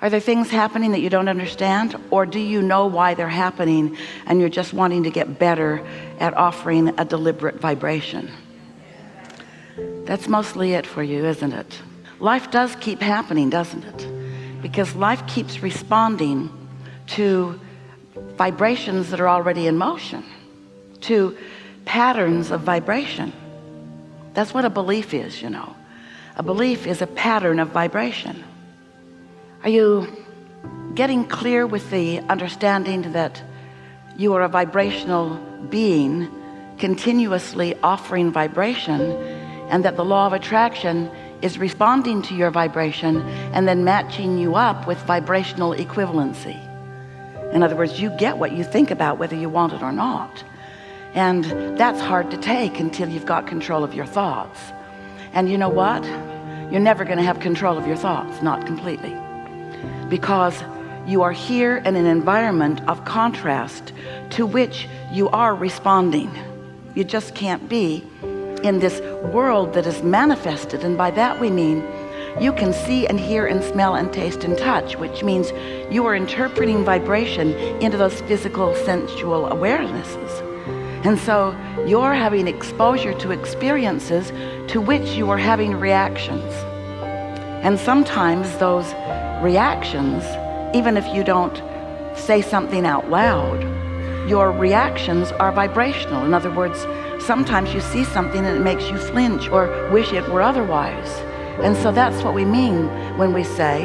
Are there things happening that you don't understand? Or do you know why they're happening and you're just wanting to get better at offering a deliberate vibration? That's mostly it for you, isn't it? Life does keep happening, doesn't it? Because life keeps responding to vibrations that are already in motion, to patterns of vibration. That's what a belief is, you know. A belief is a pattern of vibration. Are you getting clear with the understanding that you are a vibrational being continuously offering vibration, and that the law of attraction is responding to your vibration and then matching you up with vibrational equivalency? In other words, you get what you think about whether you want it or not. And that's hard to take until you've got control of your thoughts. And you know what? You're never going to have control of your thoughts, not completely. Because you are here in an environment of contrast to which you are responding. You just can't be in this world that is manifested. And by that we mean you can see and hear and smell and taste and touch, which means you are interpreting vibration into those physical sensual awarenesses. And so you're having exposure to experiences to which you are having reactions. And sometimes those reactions, even if you don't say something out loud, your reactions are vibrational. In other words, sometimes you see something and it makes you flinch or wish it were otherwise. And so that's what we mean when we say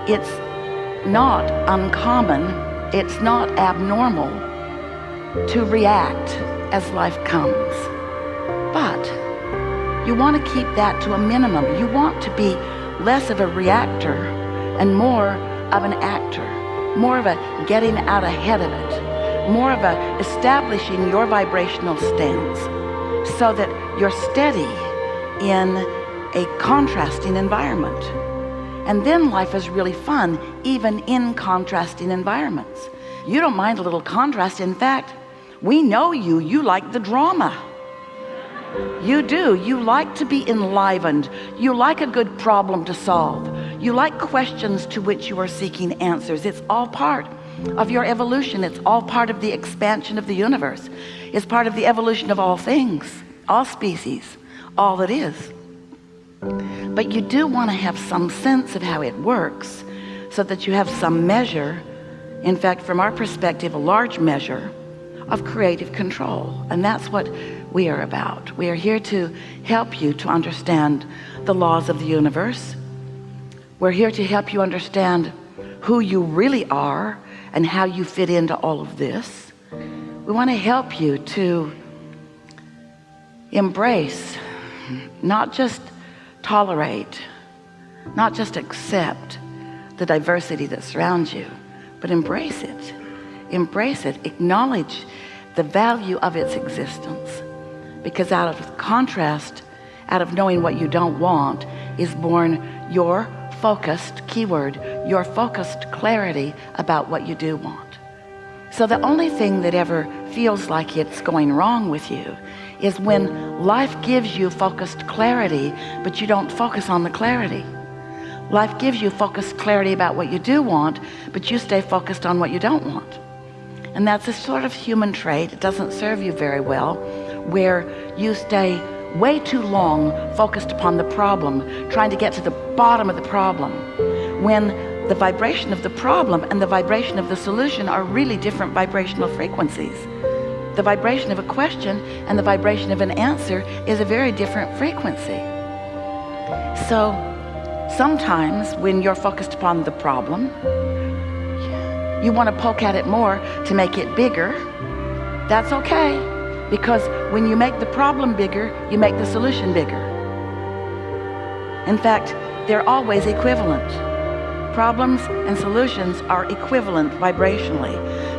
it's not uncommon, it's not abnormal to react as life comes. But you want to keep that to a minimum. You want to be less of a reactor and more of an actor, more of a getting out ahead of it, more of a establishing your vibrational stance so that you're steady in a contrasting environment. And then life is really fun, even in contrasting environments. You don't mind a little contrast. In fact, we know you like the drama. You do. You like to be enlivened. You like a good problem to solve. You like questions to which you are seeking answers. It's all part of your evolution. It's all part of the expansion of the universe. It's part of the evolution of all things, all species, all that is. But you do want to have some sense of how it works so that you have some measure, in fact, from our perspective, a large measure of creative control. And that's what we are about. We are here to help you to understand the laws of the universe. We're here to help you understand who you really are and how you fit into all of this. We want to help you to embrace, not just tolerate, not just accept the diversity that surrounds you, but embrace it. Embrace it. Acknowledge the value of its existence. Because out of contrast, out of knowing what you don't want, is born your focused, keyword, your focused clarity about what you do want. So the only thing that ever feels like it's going wrong with you is when life gives you focused clarity, but you don't focus on the clarity. Life gives you focused clarity about what you do want, but you stay focused on what you don't want. And that's a sort of human trait. It doesn't serve you very well, where you stay way too long focused upon the problem, trying to get to the bottom of the problem, when the vibration of the problem and the vibration of the solution are really different vibrational frequencies. The vibration of a question and the vibration of an answer is a very different frequency. So sometimes when you're focused upon the problem, you want to poke at it more to make it bigger. That's okay, because when you make the problem bigger, you make the solution bigger. In fact, they're always equivalent. Problems and solutions are equivalent vibrationally.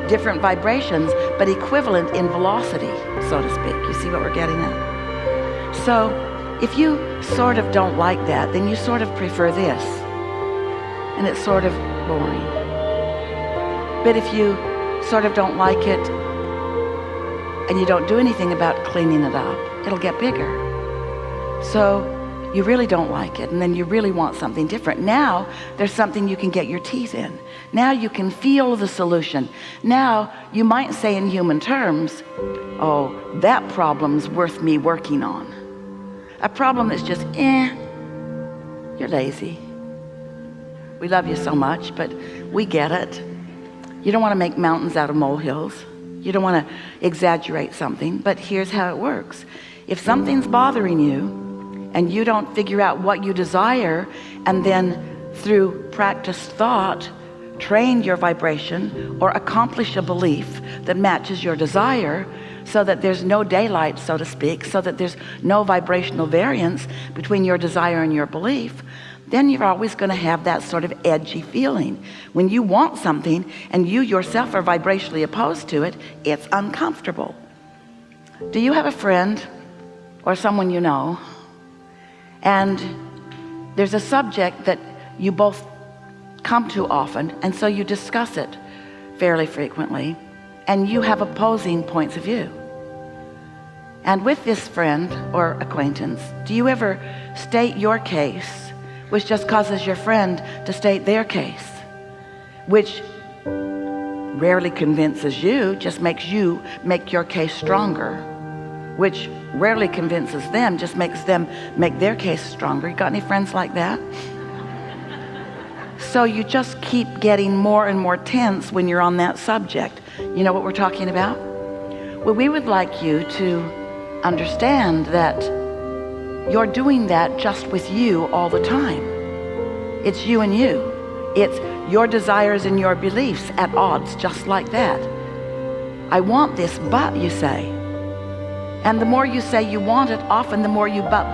Different vibrations, but equivalent in velocity, so to speak. You see what we're getting at? So if you sort of don't like that, then you sort of prefer this, and it's sort of boring. But if you sort of don't like it and you don't do anything about cleaning it up, it'll get bigger. So You really don't like it, and then you really want something different. Now there's something you can get your teeth in. Now you can feel the solution. Now you might say in human terms, oh, that problem's worth me working on. A problem that's just, you're lazy. We love you so much, but we get it. You don't want to make mountains out of molehills. You don't want to exaggerate something, but here's how it works. If something's bothering you, and you don't figure out what you desire, and then through practiced thought, train your vibration or accomplish a belief that matches your desire, so that there's no daylight, so to speak, so that there's no vibrational variance between your desire and your belief, then you're always going to have that sort of edgy feeling. When you want something and you yourself are vibrationally opposed to it, it's uncomfortable. Do you have a friend or someone you know, and there's a subject that you both come to often, and so you discuss it fairly frequently, and you have opposing points of view? And with this friend or acquaintance, do you ever state your case, which just causes your friend to state their case, which rarely convinces you, just makes you make your case stronger, which rarely convinces them, just makes them make their case stronger? You got any friends like that? So you just keep getting more and more tense when you're on that subject. You know what we're talking about? Well, we would like you to understand that you're doing that just with you all the time. It's you and you. It's your desires and your beliefs at odds, just like that. I want this, but, you say. And the more you say you want it, often the more you but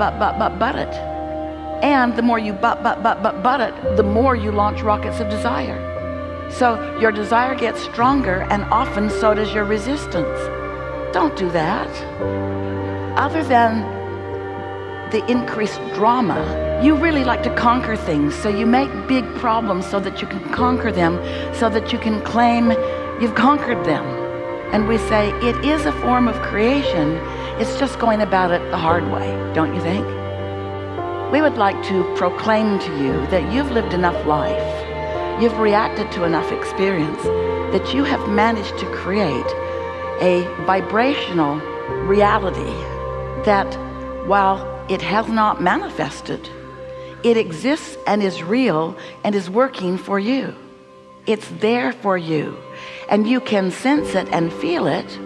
it. And the more you but it, the more you launch rockets of desire. So your desire gets stronger, and often so does your resistance. Don't do that. Other than the increased drama, you really like to conquer things, so you make big problems so that you can conquer them, so that you can claim you've conquered them. And we say it is a form of creation. It's just going about it the hard way, don't you think? We would like to proclaim to you that you've lived enough life, you've reacted to enough experience, that you have managed to create a vibrational reality that, while it has not manifested, it exists and is real and is working for you. It's there for you, and you can sense it and feel it,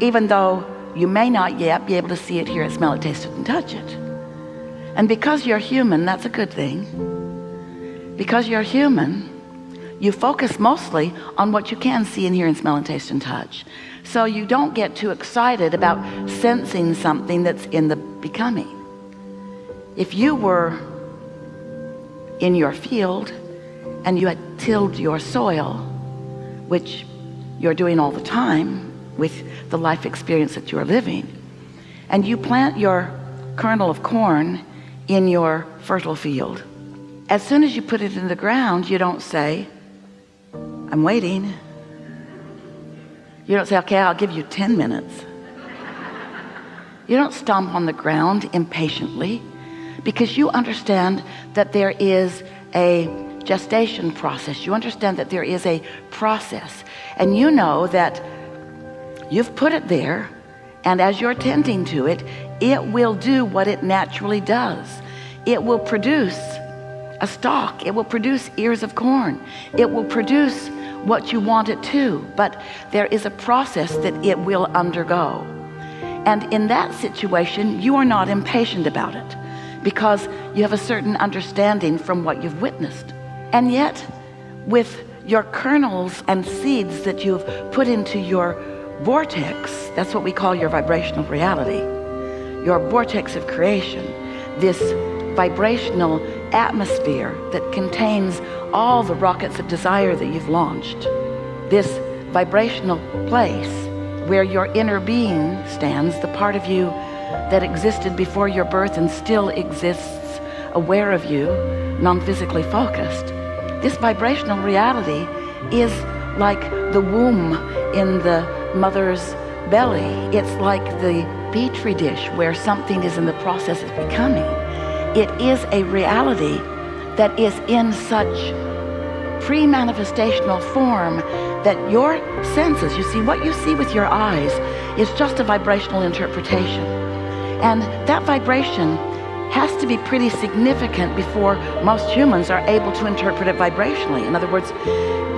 even though you may not yet be able to see it, hear it, smell it, taste it, and touch it. And because you're human, that's a good thing. Because you're human, you focus mostly on what you can see and hear and smell and taste and touch. So you don't get too excited about sensing something that's in the becoming. If you were in your field and you had tilled your soil, which you're doing all the time with the life experience that you're living, and you plant your kernel of corn in your fertile field, as soon as you put it in the ground, you don't say, I'm waiting. You don't say, okay, I'll give you 10 minutes. You don't stomp on the ground impatiently, because you understand that there is a gestation process. You understand that there is a process, and you know that you've put it there, and as you're tending to it, it will do what it naturally does. It will produce a stalk. It will produce ears of corn. It will produce what you want it to, but there is a process that it will undergo. And in that situation, you are not impatient about it, because you have a certain understanding from what you've witnessed. And yet, with your kernels and seeds that you've put into your vortex, that's what we call your vibrational reality, your vortex of creation, this vibrational atmosphere that contains all the rockets of desire that you've launched, this vibrational place where your inner being stands, the part of you that existed before your birth and still exists, aware of you, non-physically focused. This vibrational reality is like the womb in the mother's belly. It's like the petri dish where something is in the process of becoming. it is a reality that is in such pre-manifestational form that your senses, you see, what you see with your eyes is just a vibrational interpretation. And that vibration has to be pretty significant before most humans are able to interpret it vibrationally. In other words,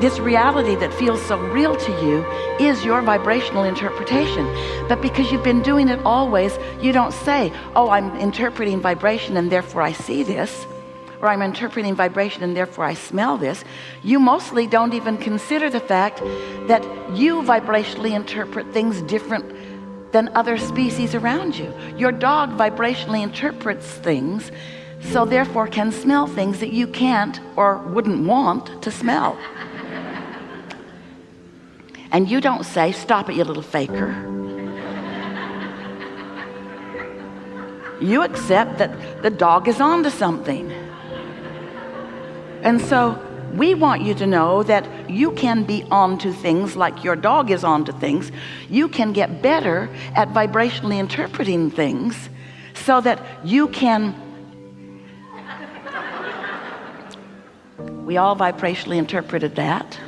this reality that feels so real to you is your vibrational interpretation. But because you've been doing it always, you don't say, oh, I'm interpreting vibration and therefore I see this, or I'm interpreting vibration and therefore I smell this. You mostly don't even consider the fact that you vibrationally interpret things different than other species around you. Your dog vibrationally interprets things, so therefore can smell things that you can't or wouldn't want to smell. And you don't say, stop it, you little faker. You accept that the dog is onto something. And so we want you to know that you can be onto things like your dog is onto things. You can get better at vibrationally interpreting things so that you can, we all vibrationally interpreted that.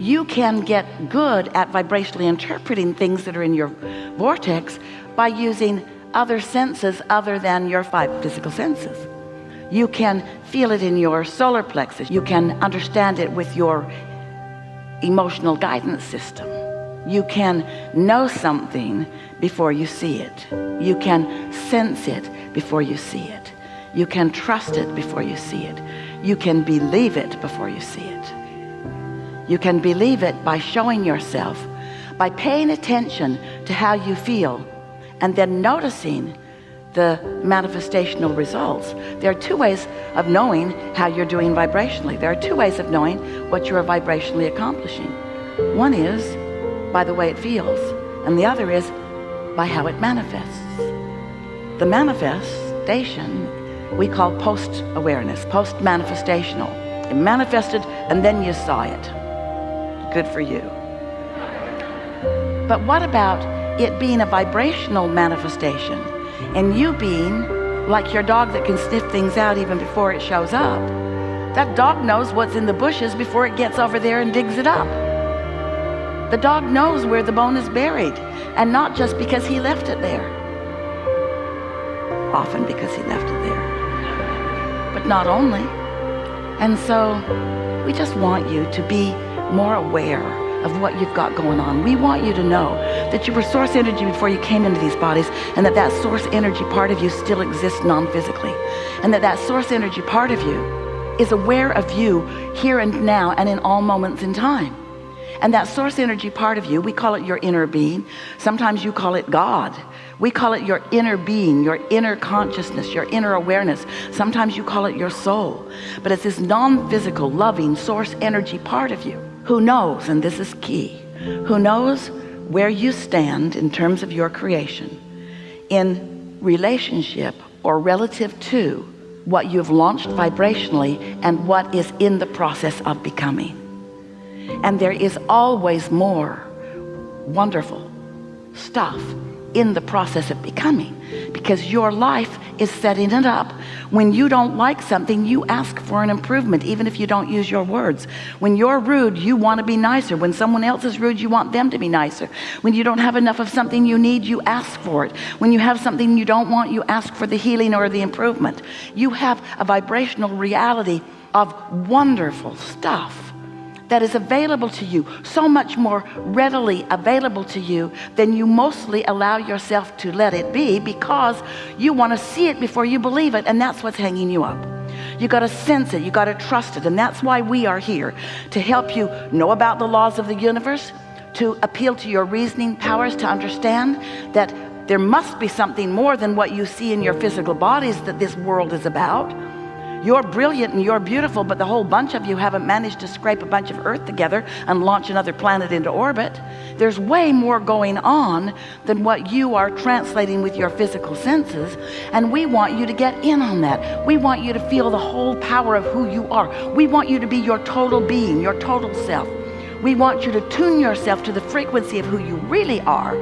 You can get good at vibrationally interpreting things that are in your vortex by using other senses other than your 5 physical senses. You can feel it in your solar plexus. You can understand it with your emotional guidance system. You can know something before you see it. You can sense it before you see it. You can trust it before you see it. You can believe it before you see it. You can believe it by showing yourself, by paying attention to how you feel, and then noticing the manifestational results. There are 2 ways of knowing how you're doing vibrationally. There are 2 ways of knowing what you are vibrationally accomplishing. One is by the way it feels, and the other is by how it manifests. The manifestation we call post-awareness, post-manifestational. It manifested and then you saw it. Good for you. But what about it being a vibrational manifestation and you being like your dog that can sniff things out even before it shows up? That dog knows what's in the bushes before it gets over there and digs it up. The dog knows where the bone is buried, and not just because he left it there. Often because he left it there, but not only. And so we just want you to be more aware of what you've got going on. We want you to know that you were source energy before you came into these bodies, and that that source energy part of you still exists non-physically, and that that source energy part of you is aware of you here and now and in all moments in time. And that source energy part of you, we call it your inner being. Sometimes you call it God. We call it your inner being, your inner consciousness, your inner awareness. Sometimes you call it your soul. But it's this non-physical, loving source energy part of you who knows, and this is key, who knows where you stand in terms of your creation in relationship or relative to what you've launched vibrationally and what is in the process of becoming. And there is always more wonderful stuff in the process of becoming, because your life is setting it up. When you don't like something, you ask for an improvement, even if you don't use your words. When you're rude, you want to be nicer. When someone else is rude, you want them to be nicer. When you don't have enough of something you need, you ask for it. When you have something you don't want, you ask for the healing or the improvement. You have a vibrational reality of wonderful stuff that is available to you, so much more readily available to you than you mostly allow yourself to let it be, because you want to see it before you believe it, and that's what's hanging you up. You got to sense it, you got to trust it, and that's why we are here, to help you know about the laws of the universe, to appeal to your reasoning powers, to understand that there must be something more than what you see in your physical bodies that this world is about. You're brilliant and you're beautiful, but the whole bunch of you haven't managed to scrape a bunch of earth together and launch another planet into orbit. There's way more going on than what you are translating with your physical senses, and we want you to get in on that. We want you to feel the whole power of who you are. We want you to be your total being, your total self. We want you to tune yourself to the frequency of who you really are,